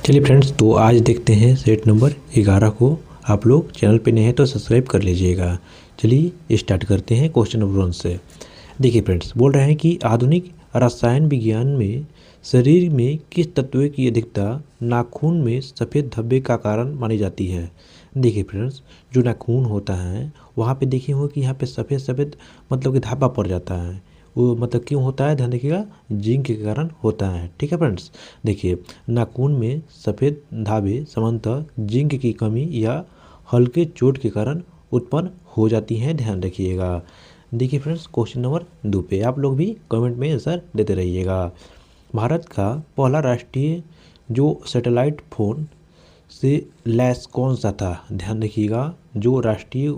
चलिए फ्रेंड्स, तो आज देखते हैं सेट नंबर 11 को। आप लोग चैनल पे नए हैं तो सब्सक्राइब कर लीजिएगा। चलिए स्टार्ट करते हैं क्वेश्चन नंबर 1 से। देखिए फ्रेंड्स, बोल रहे हैं कि आधुनिक रसायन विज्ञान में शरीर में किस तत्व की अधिकता नाखून में सफ़ेद धब्बे का कारण मानी जाती है। देखिए फ्रेंड्स, जो नाखून होता है वहाँ पे देखिए हो कि यहाँ पे सफ़ेद सफ़ेद मतलब कि धब्बा पड़ जाता है। वो मतलब क्यों होता है, ध्यान रखिएगा, जिंक के कारण होता है। ठीक है फ्रेंड्स, देखिए नाखून में सफ़ेद धाबे सामान्यतः जिंक की कमी या हल्के चोट के कारण उत्पन्न हो जाती हैं, ध्यान रखिएगा। देखिए फ्रेंड्स, क्वेश्चन नंबर 2 पे आप लोग भी कमेंट में आंसर देते रहिएगा। भारत का पहला राष्ट्रीय जो सैटेलाइट फोन से लैस कौन सा था, ध्यान रखिएगा। जो राष्ट्रीय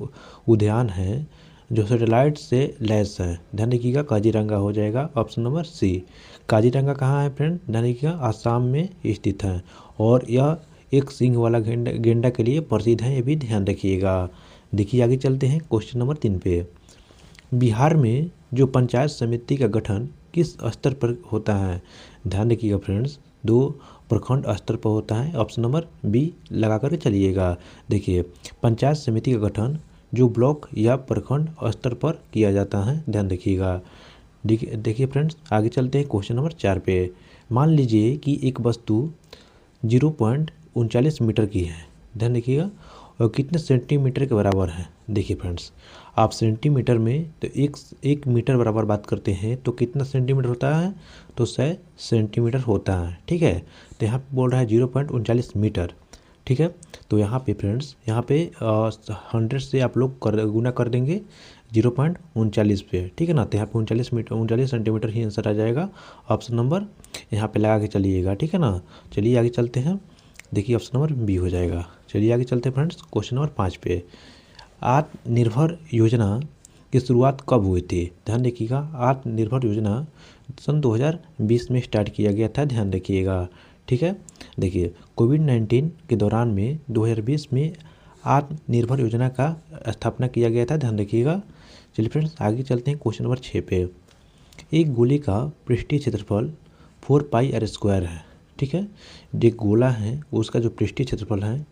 उद्यान है जो सैटेलाइट से लैस है, ध्यान रखिएगा, काजीरंगा हो जाएगा ऑप्शन नंबर सी। काजीरंगा कहाँ है फ्रेंड, ध्यान रखिएगा, आसाम में स्थित है और यह एक सींग वाला गेंडा के लिए प्रसिद्ध है, ये भी ध्यान रखिएगा। देखिए आगे चलते हैं क्वेश्चन नंबर 3 पे। बिहार में जो पंचायत समिति का गठन किस स्तर पर होता है, ध्यान रखिएगा फ्रेंड्स, 2 प्रखंड स्तर पर होता है, ऑप्शन नंबर बी लगा कर चलिएगा। देखिए पंचायत समिति का गठन जो ब्लॉक या प्रखंड स्तर पर किया जाता है, ध्यान रखिएगा। देखिए फ्रेंड्स, आगे चलते हैं क्वेश्चन नंबर 4 पे। मान लीजिए कि एक वस्तु 0.39 मीटर की है, ध्यान रखिएगा, और कितने सेंटीमीटर के बराबर है। देखिए फ्रेंड्स, आप सेंटीमीटर में तो एक मीटर बराबर बात करते हैं तो कितना सेंटीमीटर होता है, तो 100 सेंटीमीटर होता है। ठीक है, तो यहाँ पे बोल रहा है 0.39 मीटर। ठीक है, तो यहाँ पे फ्रेंड्स, यहाँ पे 100 से आप लोग गुना कर देंगे 0.39 पे। ठीक है ना, तो यहाँ पे 39 सेंटीमीटर ही आंसर आ जाएगा। ऑप्शन नंबर यहाँ पे लगा के चलिएगा। ठीक है ना, चलिए आगे चलते हैं। देखिए ऑप्शन नंबर बी हो जाएगा। चलिए आगे चलते हैं फ्रेंड्स, क्वेश्चन नंबर 5 पे। आत्मनिर्भर योजना की शुरुआत कब हुई थी, ध्यान रखिएगा। आत्मनिर्भर योजना सन 2020 में स्टार्ट किया गया था, ध्यान रखिएगा। ठीक है, देखिए कोविड-19 के दौरान में 2020 में आत्मनिर्भर योजना का स्थापना किया गया था, ध्यान रखिएगा। चलिए फ्रेंड्स, आगे चलते हैं क्वेश्चन नंबर 6 पे। एक गोले का पृष्ठीय क्षेत्रफल 4πr² है। ठीक है, जो गोला है उसका जो पृष्ठीय क्षेत्रफल है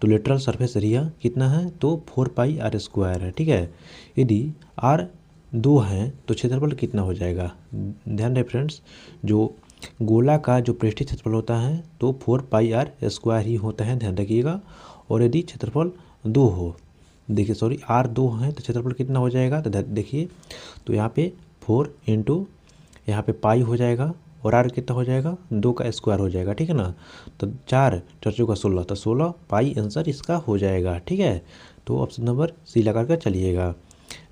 तो लेटरल सरफेस एरिया कितना है, तो 4πr² है। ठीक है, यदि r 2 है तो क्षेत्रफल कितना हो जाएगा। ध्यान रहे फ्रेंड्स, जो गोला का जो पृष्ठीय क्षेत्रफल होता है तो 4πr² ही होता है, ध्यान रखिएगा। और यदि क्षेत्रफल 2 हो, देखिए सॉरी r 2 है तो क्षेत्रफल कितना हो जाएगा, तो देखिए तो यहाँ पे 4 इंटू यहाँ पे पाई हो जाएगा और r कितना हो जाएगा, 2 का स्क्वायर हो जाएगा। ठीक है ना, तो 4 4 का 16, तो 16 पाई आंसर इसका हो जाएगा। ठीक है, तो ऑप्शन नंबर सी लगा कर चलिएगा।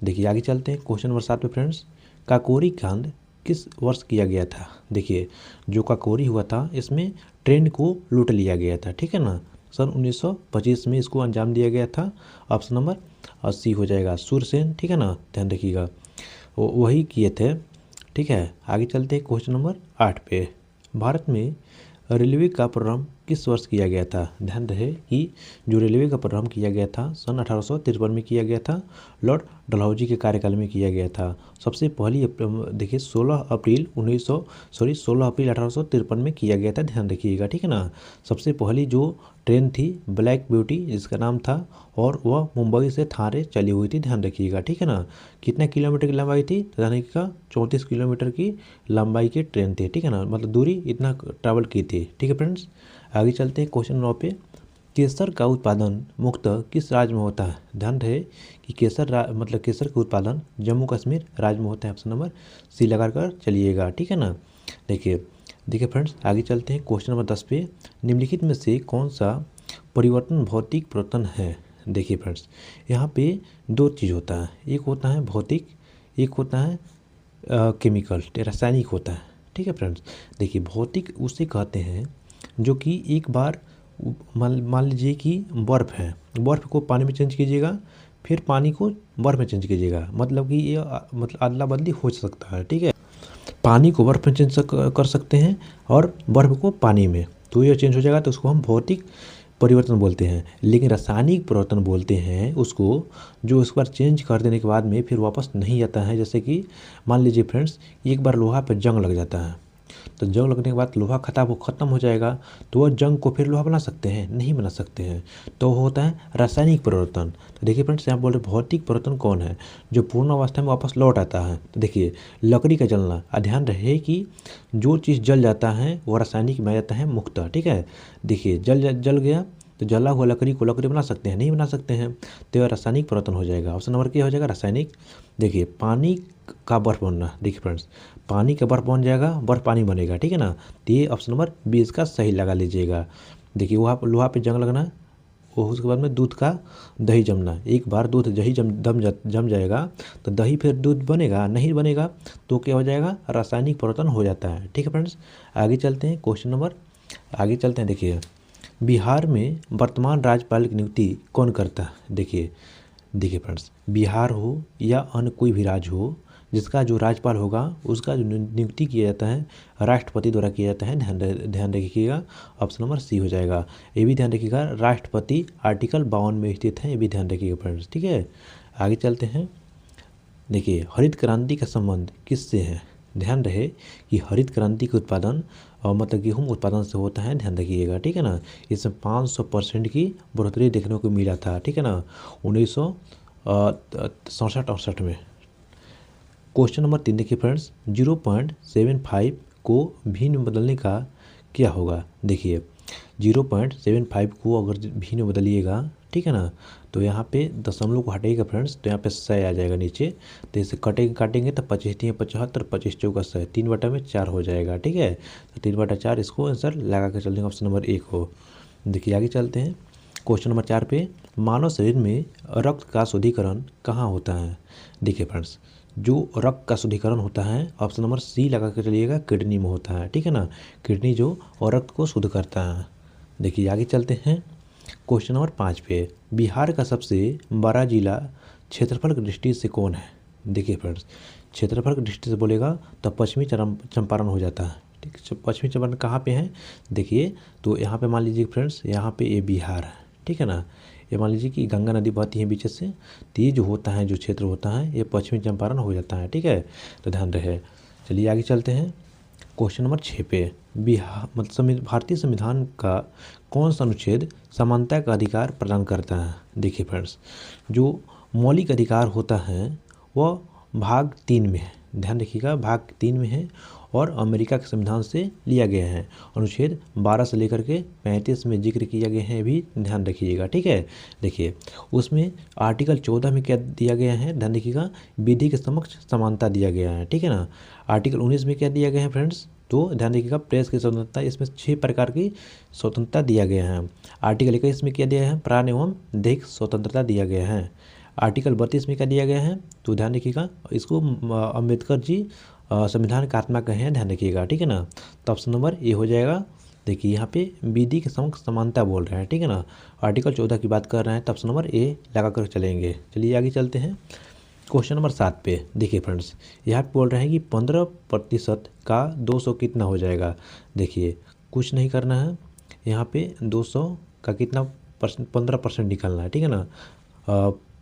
देखिए आगे चलते हैं क्वेश्चन नंबर 7 पे फ्रेंड्स। काकोरी कांड किस वर्ष किया गया था। देखिए जो काकोरी हुआ था इसमें ट्रेन को लूट लिया गया था। ठीक है ना, सन 1925 में इसको अंजाम दिया गया था। ऑप्शन नंबर 80 हो जाएगा, सूरसेन। ठीक है ना, ध्यान रखिएगा, वही किए थे। ठीक है, आगे चलते हैं क्वेश्चन नंबर 8 पे। भारत में रेलवे का प्रारंभ किस वर्ष किया गया था। ध्यान रहे कि जो रेलवे का प्रारंभ किया गया था सन 1853 में किया गया था, लॉर्ड डलहौजी के कार्यकाल में किया गया था। सबसे पहली देखिए 16 अप्रैल 1853 में किया गया था, ध्यान रखिएगा। ठीक है ना, सबसे पहली जो ट्रेन थी ब्लैक ब्यूटी जिसका नाम था, और वह मुंबई से थाने चली हुई थी, ध्यान रखिएगा। ठीक है ना, कितना किलोमीटर की लंबाई थी, तो ध्यान रखिएगा 34 किलोमीटर की लंबाई की ट्रेन थी। ठीक है ना, मतलब दूरी इतना ट्रैवल की थी। ठीक है फ्रेंड्स, आगे चलते हैं क्वेश्चन 9 पे। केसर का उत्पादन मुख्यतः किस राज्य में होता है। ध्यान रहे कि केसर का उत्पादन जम्मू कश्मीर राज्य में होता है। ऑप्शन नंबर सी लगा कर चलिएगा। ठीक है ना, देखिए फ्रेंड्स, आगे चलते हैं क्वेश्चन नंबर 10 पे। निम्नलिखित में से कौन सा परिवर्तन भौतिक परिवर्तन है। देखिए फ्रेंड्स, यहाँ पे 2 चीज़ होता है, एक होता है भौतिक, एक होता है केमिकल, रासायनिक होता है। ठीक है फ्रेंड्स, देखिए भौतिक उसे कहते हैं जो कि एक बार मान लीजिए कि बर्फ़ है, बर्फ़ को पानी में चेंज कीजिएगा, फिर पानी को बर्फ़ में चेंज कीजिएगा, मतलब कि ये मतलब अदला बदली हो सकता है। ठीक है, पानी को बर्फ़ में चेंज कर सकते हैं और बर्फ़ को पानी में, तो ये चेंज हो जाएगा, तो उसको हम भौतिक परिवर्तन बोलते हैं। लेकिन रासायनिक परिवर्तन बोलते हैं उसको जो इस बार चेंज कर देने के बाद में फिर वापस नहीं आता है। जैसे कि मान लीजिए फ्रेंड्स, एक बार लोहा पर जंग लग जाता है, तो जंग लगने के बाद लोहा खत्म हो जाएगा, तो वह जंग को फिर लोहा बना सकते हैं? नहीं बना सकते हैं। तो होता है रासायनिक परिवर्तन। तो देखिए फ्रेंड्स, यहाँ बोल रहे भौतिक परिवर्तन कौन है? जो पूर्ण अवस्था में वापस लौट आता है। तो देखिए लकड़ी का जलना, ध्यान रहे कि जो चीज़ जल जाता है वो रासायनिक में आ जाता है मुक्तः, ठीक है। देखिए जल गया तो जला हुआ लकड़ी को लकड़ी बना सकते हैं? नहीं बना सकते हैं, तो यह रासायनिक परिवर्तन हो जाएगा। ऑप्शन नंबर क्या हो जाएगा? रासायनिक। देखिए पानी का बर्फ बनना, देखिए फ्रेंड्स पानी का बर्फ बन जाएगा, बर्फ पानी बनेगा, ठीक है ना। तो ये ऑप्शन नंबर 20 का सही लगा लीजिएगा। देखिए वहाँ पर लोहा पे जंग लगना, और उसके बाद में दूध का दही जमना। एक बार दूध दही जम जाएगा तो दही फिर दूध बनेगा? नहीं बनेगा, तो क्या हो जाएगा? रासायनिक परिवर्तन हो जाता है, ठीक है फ्रेंड्स। आगे चलते हैं, क्वेश्चन नंबर आगे चलते हैं। देखिए बिहार में वर्तमान राज्यपाल की नियुक्ति कौन करता है? देखिए फ्रेंड्स, बिहार हो या अन्य कोई भी राज्य हो, जिसका जो राज्यपाल होगा उसका जो नियुक्ति किया जाता है राष्ट्रपति द्वारा किया जाता है। ध्यान रखिएगा, ऑप्शन नंबर सी हो जाएगा। ये भी ध्यान रखिएगा, राष्ट्रपति आर्टिकल 52 में स्थित है, ये भी ध्यान रखिएगा फ्रेंड्स, ठीक है। आगे चलते हैं। देखिए हरित क्रांति का संबंध किससे है? ध्यान रहे कि हरित क्रांति के उत्पादन मतलब गेहूँ उत्पादन से होता है, ध्यान रखिएगा, ठीक है ना। इसमें 500% की बढ़ोतरी देखने को मिला था, ठीक है ना, 1967-68 में। क्वेश्चन नंबर 3 देखिए फ्रेंड्स, 0.75 को भिन्न में बदलने का क्या होगा? देखिए 0.75 को अगर भिन्न में बदलिएगा, ठीक है ना, तो यहाँ पे दशमलव को हटाइएगा फ्रेंड्स, तो यहाँ पे 100 आ जाएगा नीचे। तो इसे काटेंगे तो 25 75, 25 चौका 100, 3/4 हो जाएगा, ठीक है। तो 3/4 इसको आंसर लगा कर चलने का ऑप्शन नंबर 1 हो। देखिए आगे चलते हैं, क्वेश्चन नंबर 4 पे, मानव शरीर में रक्त का शुद्धिकरण कहाँ होता है? देखिए फ्रेंड्स, जो रक्त का शुद्धिकरण होता है ऑप्शन नंबर सी लगा कर चलिएगा, किडनी में होता है, ठीक है ना। किडनी जो और रक्त को शुद्ध करता है। देखिए आगे चलते हैं, क्वेश्चन नंबर 5 पे, बिहार का सबसे बड़ा जिला क्षेत्रफल की दृष्टि से कौन है? देखिए फ्रेंड्स, क्षेत्रफल की दृष्टि से बोलेगा तो पश्चिमी चंपारण हो जाता है, ठीक है। पश्चिमी चंपारण कहाँ पे है? देखिए तो यहाँ पे मान लीजिए फ्रेंड्स, यहाँ पे ये बिहार है, ठीक है ना। ये मान लीजिए कि गंगा नदी बहती है बीच से, तो ये जो होता है, जो क्षेत्र होता है, ये पश्चिमी चंपारण हो जाता है, ठीक है। तो ध्यान रहे। चलिए आगे चलते हैं, क्वेश्चन नंबर 6 पे, बिहार मतलब भारतीय संविधान का कौन सा अनुच्छेद समानता का अधिकार प्रदान करता है? देखिए फ्रेंड्स, जो मौलिक अधिकार होता है वह भाग 3 में है, ध्यान रखिएगा, भाग 3 में है और अमेरिका के संविधान से लिया गया है। अनुच्छेद 12 से लेकर के 35 में जिक्र किया गया है, भी ध्यान रखिएगा, ठीक है। देखिए उसमें आर्टिकल 14 में क्या दिया गया है? ध्यान रखिएगा, विधि के समक्ष समानता दिया गया है, ठीक है ना। आर्टिकल 19 में क्या दिया गया है फ्रेंड्स? तो ध्यान रखिएगा, प्रेस की स्वतंत्रता, इसमें 6 प्रकार की स्वतंत्रता दिया गया है। आर्टिकल 21 में क्या दिया है? प्राण एवं दैहिक स्वतंत्रता दिया गया है। आर्टिकल 32 में क्या दिया गया है? तो ध्यान रखिएगा, इसको अम्बेडकर जी संविधान का आत्मा कहे हैं, ध्यान रखिएगा, ठीक है ना। तो ऑप्शन नंबर ए हो जाएगा। देखिए यहाँ पे विधि के समक्ष समानता बोल रहे हैं, ठीक है ना। आर्टिकल 14 की बात कर रहे हैं, तो ऑप्शन नंबर ए लगा कर चलेंगे। चलिए आगे चलते हैं, क्वेश्चन नंबर 7 पे। देखिए फ्रेंड्स, यहाँ पे बोल रहे हैं कि 15% का 200 कितना हो जाएगा? देखिए कुछ नहीं करना है, यहाँ पे 200 का कितना परसेंट, 15% निकालना है, ठीक है ना।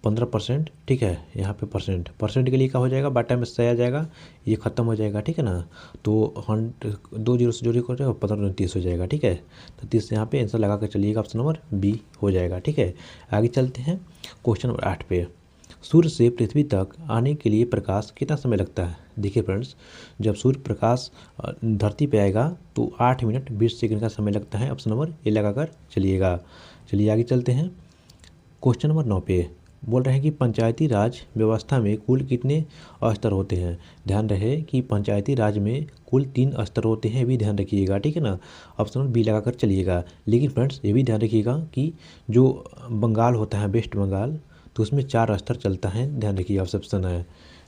15%, ठीक है। यहाँ पे परसेंट के लिए क्या हो जाएगा? बाटा में 100 आ जाएगा, ये खत्म हो जाएगा, ठीक है ना। तो 2 जीरो से जोड़ी हो जाएगा, 15 30 हो जाएगा, ठीक है। तो 30 यहाँ पे आंसर लगा कर चलिएगा, ऑप्शन नंबर बी हो जाएगा, ठीक है। आगे चलते हैं, क्वेश्चन नंबर 8 पे, सूर्य से पृथ्वी तक आने के लिए प्रकाश कितना समय लगता है? देखिए फ्रेंड्स, जब सूर्य प्रकाश धरती पे आएगा तो 8 मिनट 20 सेकंड का समय लगता है, ऑप्शन नंबर ए लगाकर चलिएगा। चलिए आगे चलते हैं, क्वेश्चन नंबर 9 पे बोल रहे हैं कि पंचायती राज व्यवस्था में कुल कितने स्तर होते हैं? ध्यान रहे कि पंचायती राज में कुल 3 स्तर होते हैं, भी ध्यान रखिएगा, ठीक है ना। ऑप्शन नंबर बी लगाकर चलिएगा। लेकिन फ्रेंड्स ये भी ध्यान रखिएगा कि जो बंगाल होता है, वेस्ट बंगाल, तो उसमें 4 स्तर चलता है, ध्यान रखिए, ऑप्शन है।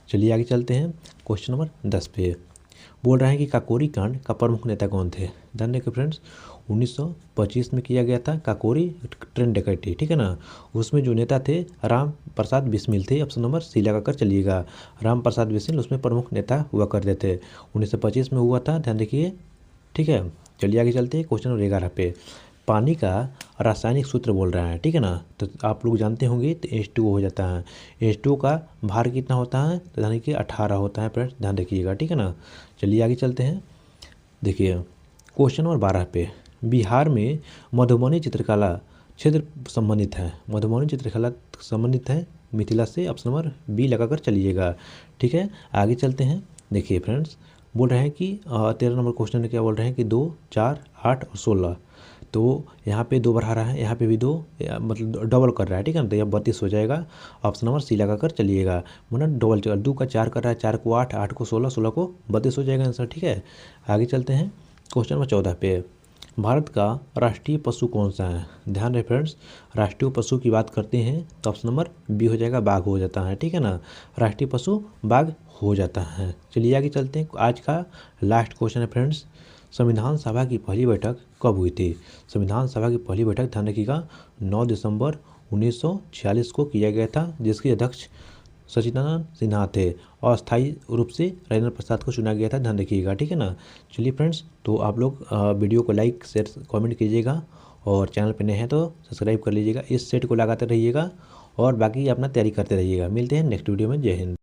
चलिए आगे चलते हैं, क्वेश्चन नंबर 10 पे बोल रहे हैं कि काकोरी कांड का प्रमुख नेता कौन थे? ध्यान रखिए फ्रेंड्स, 1925 में किया गया था काकोरी ट्रेन डकैती, ठीक है ना। उसमें जो नेता थे राम प्रसाद बिस्मिल थे, ऑप्शन नंबर सी लगाकर चलिएगा। राम प्रसाद बिस्मिल उसमें प्रमुख नेता हुआ करते थे, 1925 में हुआ था, ध्यान रखिए, ठीक है। चलिए आगे चलते हैं, क्वेश्चन नंबर 11 पे, पानी का रासायनिक सूत्र बोल रहा है, ठीक है ना। तो आप लोग जानते होंगे, तो H2O हो जाता है। H2O का भार कितना होता है? तो ध्यान रखिए 18 होता है फ्रेंड्स, ध्यान रखिएगा, ठीक है ना। चलिए आगे चलते हैं, देखिए क्वेश्चन नंबर 12 पे, बिहार में मधुबनी चित्रकला क्षेत्र संबंधित है, मधुबनी चित्रकला संबंधित है मिथिला से, ऑप्शन नंबर बी लगाकर चलिएगा। ठीक है, आगे चलते हैं। देखिए फ्रेंड्स, बोल रहे हैं कि 13 नंबर क्वेश्चन में क्या बोल रहे हैं कि 2, 4, 8 और 16, तो यहाँ पे 2 बढ़ा रहा है, यहाँ पे भी 2, मतलब डबल कर रहा है। ठीक है ना, तो यह 32 हो जाएगा। ऑप्शन नंबर सी लगाकर चलिएगा, मतलब डबल 2 का 4 कर रहा है, 4 को 8, 8 को 16, 16 को 32 हो जाएगा आंसर। ठीक है, आगे चलते हैं। क्वेश्चन नंबर 14 पे, भारत का राष्ट्रीय पशु कौन सा है? ध्यान रहे फ्रेंड्स, राष्ट्रीय पशु की बात करते हैं तो ऑप्शन नंबर बी हो जाएगा, बाघ हो जाता है। ठीक है ना, राष्ट्रीय पशु बाघ हो जाता है। चलिए आगे चलते हैं। आज का लास्ट क्वेश्चन है फ्रेंड्स, संविधान सभा की पहली बैठक कब हुई थी? संविधान सभा की पहली बैठक ध्यान रखिएगा 9 दिसंबर 1946 को किया गया था, जिसके अध्यक्ष सचिदानंद सिन्हा थे और अस्थायी रूप से राजेंद्र प्रसाद को चुना गया था। ध्यान रखिएगा। ठीक है ना, चलिए फ्रेंड्स, तो आप लोग वीडियो को लाइक शेयर कमेंट कीजिएगा और चैनल पर नए हैं तो सब्सक्राइब कर लीजिएगा। इस सेट को लगाते रहिएगा और बाकी अपना तैयारी करते रहिएगा। मिलते हैं नेक्स्ट वीडियो में। जय हिंद।